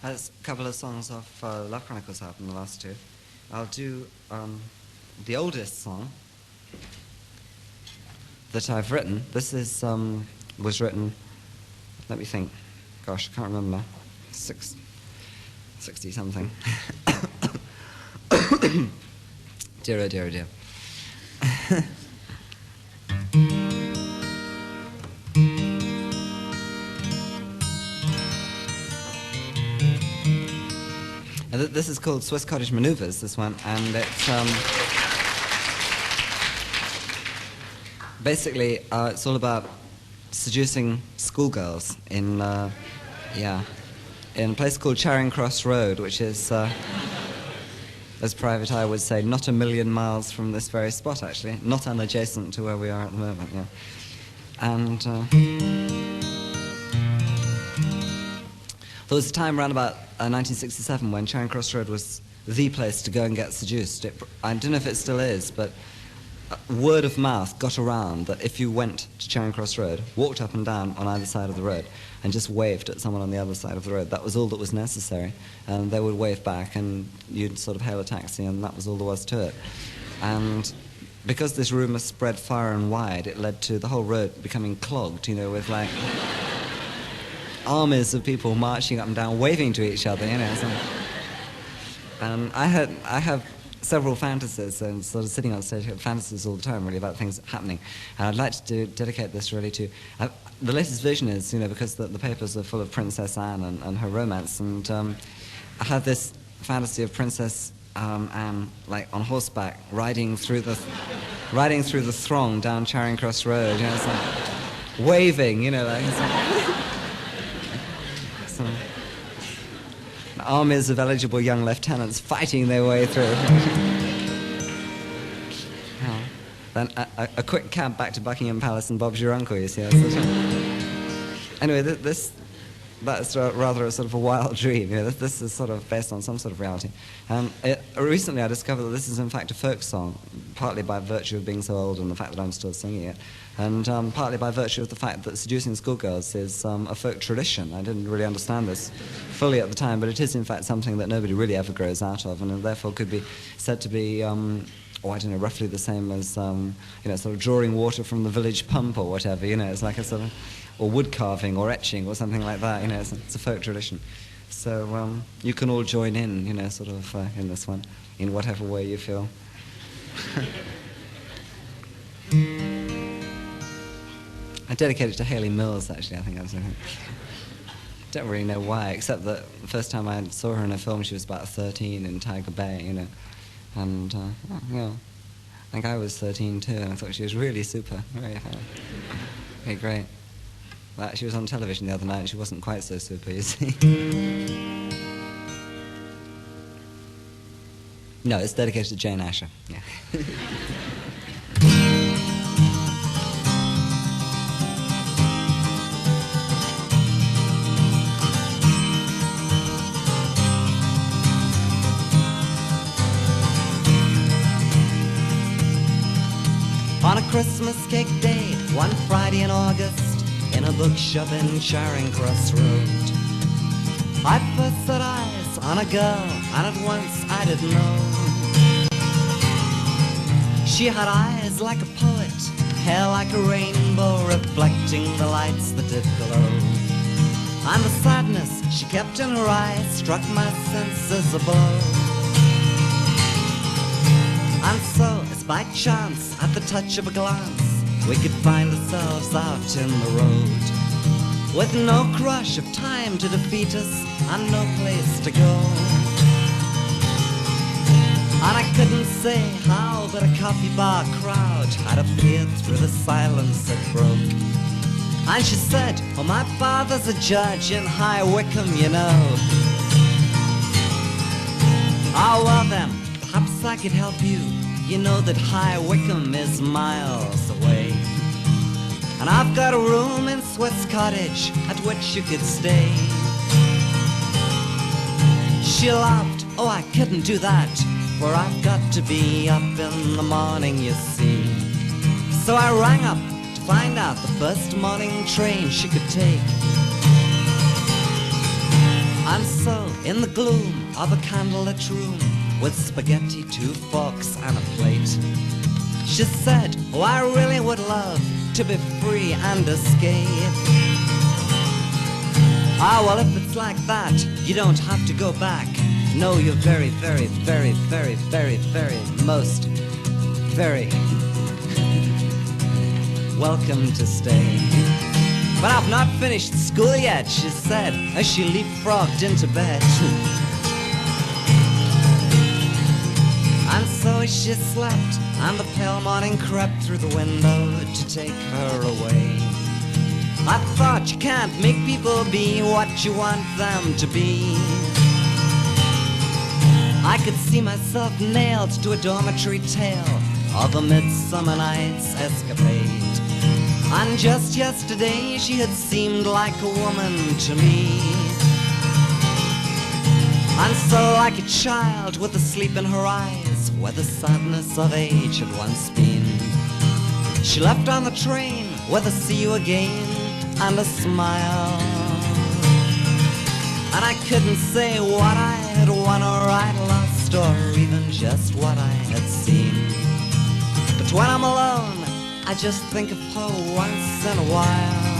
That's a couple of songs off Love Chronicles album, the last two. I'll do the oldest song that I've written. This is was written, let me think, gosh, I can't remember now, 60 something. Dear, oh dear, oh dear. This is called Swiss Cottage Manoeuvres, this one, and it's basically it's all about seducing schoolgirls in a place called Charing Cross Road, which is, as Private Eye would say, not a million miles from this very spot, actually, not unadjacent to where we are at the moment. Yeah, and there was a time around about 1967 when Charing Cross Road was the place to go and get seduced. I don't know if it still is, but word of mouth got around that if you went to Charing Cross Road, walked up and down on either side of the road, and just waved at someone on the other side of the road, that was all that was necessary. And they would wave back, and you'd sort of hail a taxi, and that was all there was to it. And because this rumour spread far and wide, it led to the whole road becoming clogged, you know, with like armies of people marching up and down, waving to each other, you know. So, and I have several fantasies, and sort of sitting on stage, I have fantasies all the time, really, about things happening. And I'd like to dedicate this really to... the latest vision is, you know, because the papers are full of Princess Anne and her romance, and I had this fantasy of Princess Anne, like, on horseback, riding through the throng down Charing Cross Road, you know, so, waving, you know, like... So, armies of eligible young lieutenants fighting their way through. Then a quick cab back to Buckingham Palace and Bob's your uncle, you see. Anyway, that's rather a sort of a wild dream. You know, this is sort of based on some sort of reality. Recently I discovered that this is in fact a folk song, partly by virtue of being so old and the fact that I'm still singing it, and partly by virtue of the fact that seducing schoolgirls is a folk tradition. I didn't really understand this fully at the time, but it is in fact something that nobody really ever grows out of, and therefore could be said to be, I don't know, roughly the same as, you know, sort of drawing water from the village pump or whatever, you know, it's like a sort of, or wood carving or etching or something like that, you know, it's a folk tradition. So you can all join in, you know, sort of in this one, in whatever way you feel. I dedicate it to Hayley Mills, actually, I think that's it. Don't really know why, except that the first time I saw her in a film, she was about 13 in Tiger Bay, you know, and, you know, I think I was 13 too, and I thought she was really super, very great. But she was on television the other night, and she wasn't quite so super, you see. No, it's dedicated to Jane Asher, yeah. On a Christmas cake day, one Friday in August, in a bookshop in Charing Cross Road, I first set eyes on a girl, and at once I didn't know. She had eyes like a poet, hair like a rainbow, reflecting the lights that did glow. And the sadness she kept in her eyes struck my senses a blow. And so, as by chance, at the touch of a glance, we could find ourselves out in the road, with no crush of time to defeat us and no place to go. And I couldn't say how, but a coffee bar crowd had appeared through the silence that broke. And she said, oh, my father's a judge in High Wycombe, you know. Oh, well then, perhaps I could help you. You know that High Wycombe is miles away, and I've got a room in Swiss Cottage at which you could stay. She laughed, oh, I couldn't do that, for I've got to be up in the morning, you see. So I rang up to find out the first morning train she could take. And so in the gloom of a candlelit room with spaghetti, 2 forks and a plate. She said, oh, I really would love to be free and escape. Ah, well, if it's like that, you don't have to go back. No, you're very, very, very, very, very, very, most very welcome to stay. But I've not finished school yet, she said, as she leapfrogged into bed. And so she slept, and the pale morning crept through the window to take her away. I thought you can't make people be what you want them to be. I could see myself nailed to a dormitory tale of a Midsummer Night's escapade. And just yesterday she had seemed like a woman to me. And so like a child with a sleep in her eyes, where the sadness of age had once been, she left on the train with a see you again and a smile. And I couldn't say what I had won or I'd lost, or even just what I had seen. But when I'm alone, I just think of her once in a while.